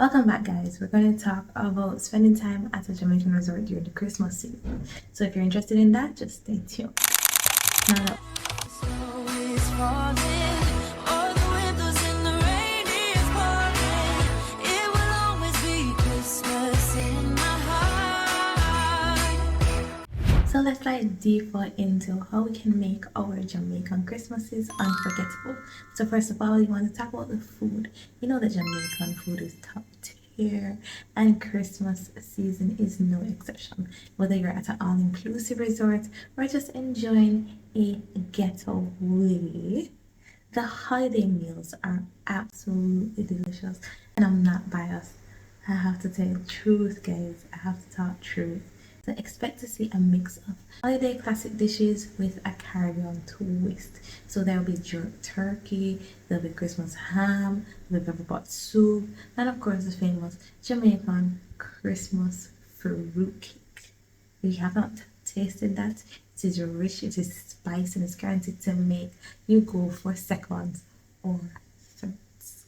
Welcome back, guys. We're going to talk about spending time at a Jamaican resort during the Christmas season. So if you're interested in that, just stay tuned. Now, so let's dive deeper into how we can make our Jamaican Christmases unforgettable. So first of all, you want to talk about the food. You know that Jamaican food is top tier, and Christmas season is no exception. Whether you're at an all-inclusive resort or just enjoying a getaway, the holiday meals are absolutely delicious, and I'm not biased. I have to tell you the truth, guys. I have to talk truth. So expect to see a mix of holiday classic dishes with a Caribbean twist. So there'll be jerk turkey, there'll be Christmas ham, there'll be pepper pot soup, and of course the famous Jamaican Christmas fruit cake. If you have not tasted that, it is rich, it is spicy, and it's guaranteed to make you go for seconds or thirds.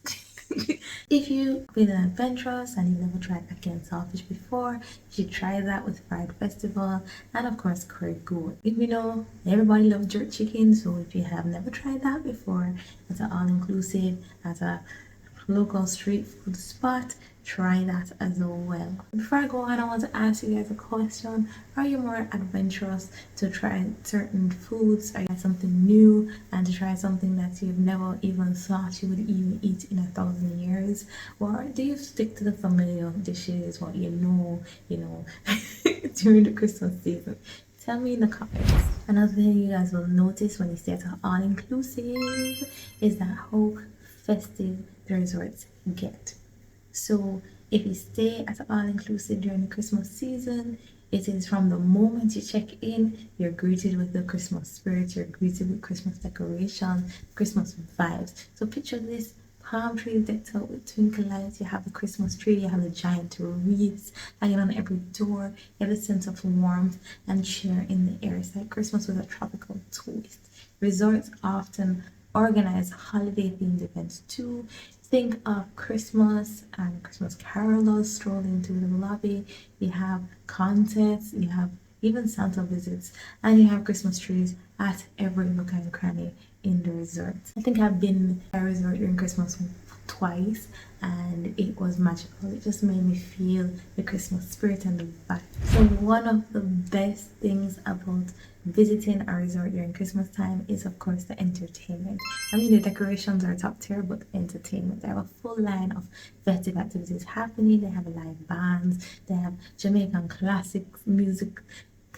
If you've been adventurous and you've never tried again saltfish before, you should try that with fried festival and of course curry goat. If you know everybody loves jerk chicken, so if you have never tried that before at an all-inclusive, at a local street food spot, try that as well. Before I go on, I want to ask you guys a question. Are you more adventurous to try certain foods? Are you something new and to try something that you've never even thought you would even eat in 1,000 years? Or do you stick to the familiar dishes, what you know, during the Christmas season? Tell me in the comments. Another thing you guys will notice when you stay at an all-inclusive is that how festive the resorts get. So if you stay at an all-inclusive during the Christmas season, it is from the moment you check in, you're greeted with the Christmas spirit, you're greeted with Christmas decoration, Christmas vibes. So picture this: palm trees decked out with twinkle lights, you have the Christmas tree, you have the giant wreaths hanging on every door, you have a sense of warmth and cheer in the air. It's like Christmas with a tropical twist. Resorts often organize holiday themed events too. Think of Christmas and Christmas carolers strolling through the lobby. You have concerts, you have even Santa visits, and you have Christmas trees at every nook and cranny in the resort. I think I've been at a resort during Christmas twice, and it was magical. It just made me feel the Christmas spirit and the vibe. So one of the best things about visiting a resort during Christmas time is of course the entertainment. I mean, the decorations are top tier, but the entertainment, they have a full line of festive activities happening. They have live bands, they have Jamaican classic music,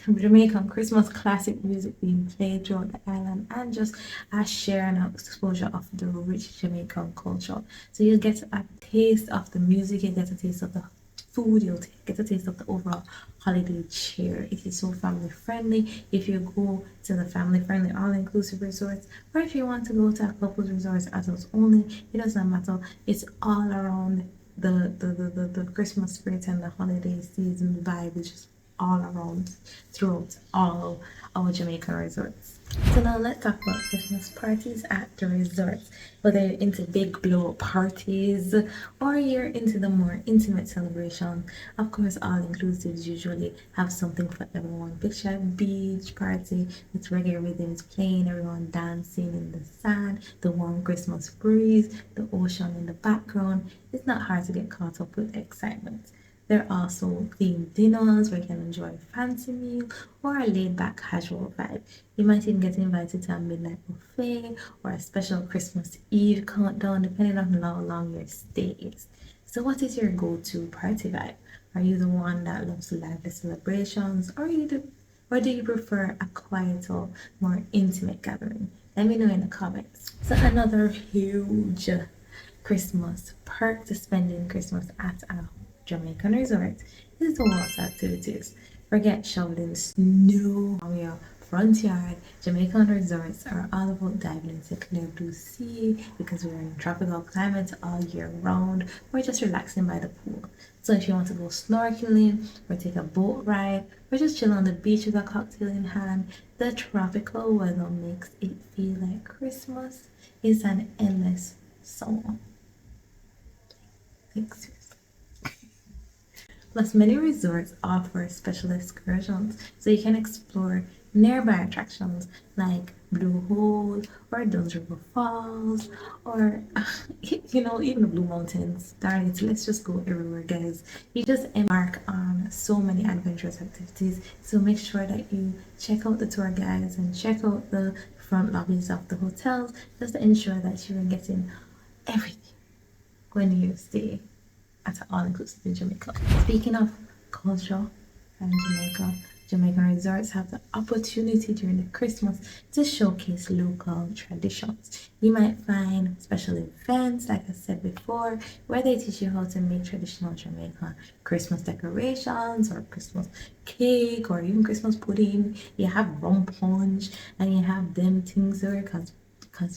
Jamaican Christmas classic music being played throughout the island, and just a share and exposure of the rich Jamaican culture. So you'll get a taste of the music, you get a taste of the food, you'll get a taste of the overall holiday cheer. It is so family friendly. If you go to the family friendly all-inclusive resorts, or if you want to go to a couples resorts, adults only, it doesn't matter. It's all around the Christmas spirit and the holiday season vibe, which is all around throughout all our Jamaican resorts. So now let's talk about Christmas parties at the resorts. Whether you're into big blow up parties or you're into the more intimate celebration, of course all inclusives usually have something for everyone. Picture a beach party with reggae rhythms playing, everyone dancing in the sand, the warm Christmas breeze, the ocean in the background. It's not hard to get caught up with the excitement. There are also themed dinners where you can enjoy a fancy meal or a laid-back casual vibe. You might even get invited to a midnight buffet or a special Christmas Eve countdown, depending on how long your stay is. So what is your go-to party vibe? Are you the one that loves lively celebrations, or do you prefer a quieter, more intimate gathering? Let me know in the comments. So another huge Christmas perk to spending Christmas at a Jamaican resort is the water activities. Forget shoveling snow on your front yard. Jamaican resorts are all about diving into clear blue sea because we're in tropical climate all year round. We're just relaxing by the pool. So if you want to go snorkeling or take a boat ride or just chill on the beach with a cocktail in hand, the tropical weather makes it feel like Christmas is an endless summer. Thanks. Plus, many resorts offer special excursions so you can explore nearby attractions like Blue Hole or Dunn's River Falls or, even the Blue Mountains. Darn it, let's just go everywhere, guys. You just embark on so many adventurous activities, so make sure that you check out the tour guides and check out the front lobbies of the hotels just to ensure that you're getting everything when you stay at an all-inclusive in Jamaica. Speaking of culture and Jamaica, Jamaican resorts have the opportunity during the Christmas to showcase local traditions. You might find special events, like I said before, where they teach you how to make traditional Jamaican Christmas decorations or Christmas cake or even Christmas pudding. You have rum punch and you have them things there because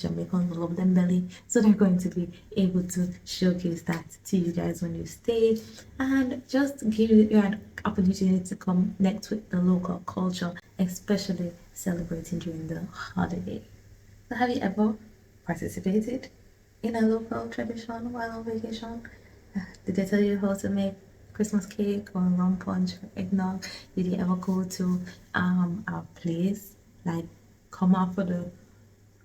Jamaicans love them belly. So they're going to be able to showcase that to you guys when you stay and just give you an opportunity to connect with the local culture, especially celebrating during the holiday. So have you ever participated in a local tradition while on vacation? Did they tell you how to make Christmas cake or rum punch or eggnog? Did you ever go to a place like come off of the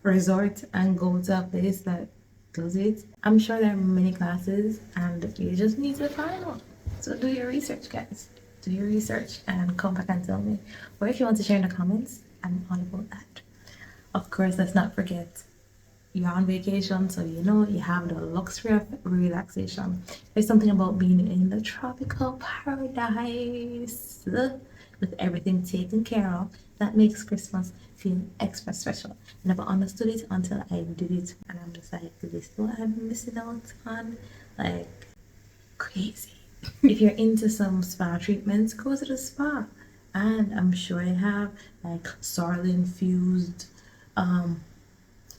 resort and go to a place that does it? I'm sure there are many classes and you just need to find one. So do your research, guys. Do your research and come back and tell me. Or if you want to share in the comments, I'm all about that. Of course, let's not forget you're on vacation, so you have the luxury of relaxation. There's something about being in the tropical paradise with everything taken care of that makes Christmas feel extra special. I never understood it until I did it, and I'm just like, this is what I'm missing out on, like crazy. If you're into some spa treatments, go to the spa, and I'm sure they have like sorrel infused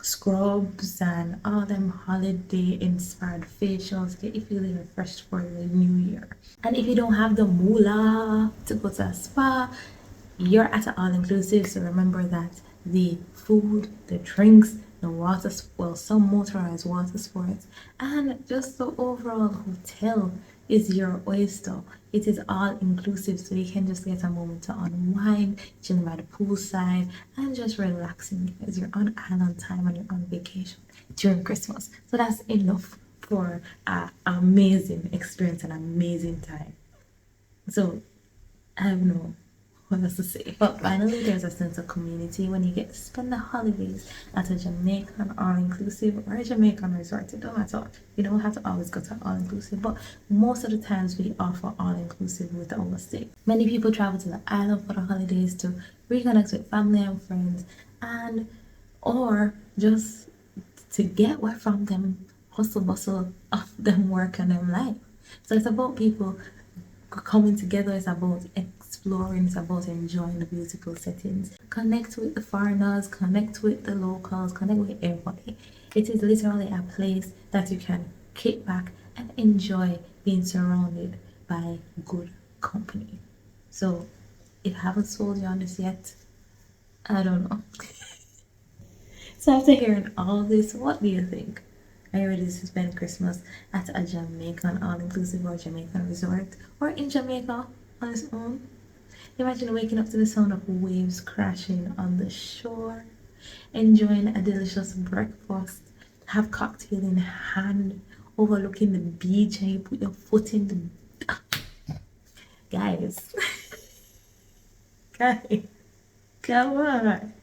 scrubs and all them holiday inspired facials. Get you feeling refreshed for the new year. And if you don't have the moolah to go to a spa, you're at an all-inclusive, so remember that the food, the drinks, the water, well, some motorized water sports, and just the overall hotel is your oyster. It is all inclusive, so you can just get a moment to unwind, chilling by the poolside, and just relaxing as you're on island time and you're on vacation during Christmas. So that's enough for an amazing experience and amazing time. So I don't know what else to say. But finally, there's a sense of community when you get to spend the holidays at a Jamaican all-inclusive or a Jamaican resort. It don't matter. You don't have to always go to all-inclusive, but most of the times we offer all-inclusive with our stay. Many people travel to the island for the holidays to reconnect with family and friends, and or just to get away from them hustle bustle of them work and them life. So it's about people coming together, it's about exploring, it's about enjoying the beautiful settings. Connect with the foreigners, connect with the locals, connect with everybody. It is literally a place that you can kick back and enjoy being surrounded by good company. So if I haven't sold you on this yet, I don't know. So after hearing all this, what do you think? Are you ready to spend Christmas at a Jamaican all-inclusive or Jamaican resort or in Jamaica on its own? Imagine waking up to the sound of waves crashing on the shore, enjoying a delicious breakfast, have cocktail in hand, overlooking the beach, and you put your foot in the... Guys, guys, come on,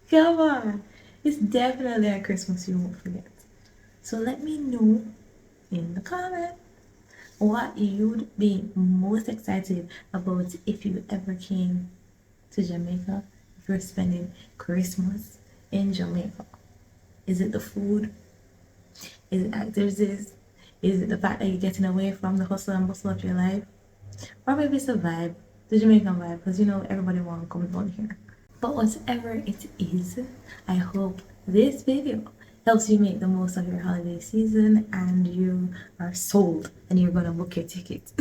come on. It's definitely a Christmas you won't forget. So let me know in the comment what you'd be most excited about if you ever came to Jamaica, if you're spending Christmas in Jamaica. Is it the food? Is it activities? Is it the fact that you're getting away from the hustle and bustle of your life? Or maybe it's the vibe, the Jamaican vibe, because everybody wants to come down here. But whatever it is, I hope this video helps you make the most of your holiday season and you are sold and you're gonna book your ticket.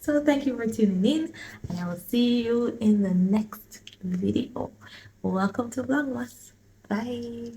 So thank you for tuning in and I will see you in the next video. Welcome to Vlogmas. Bye.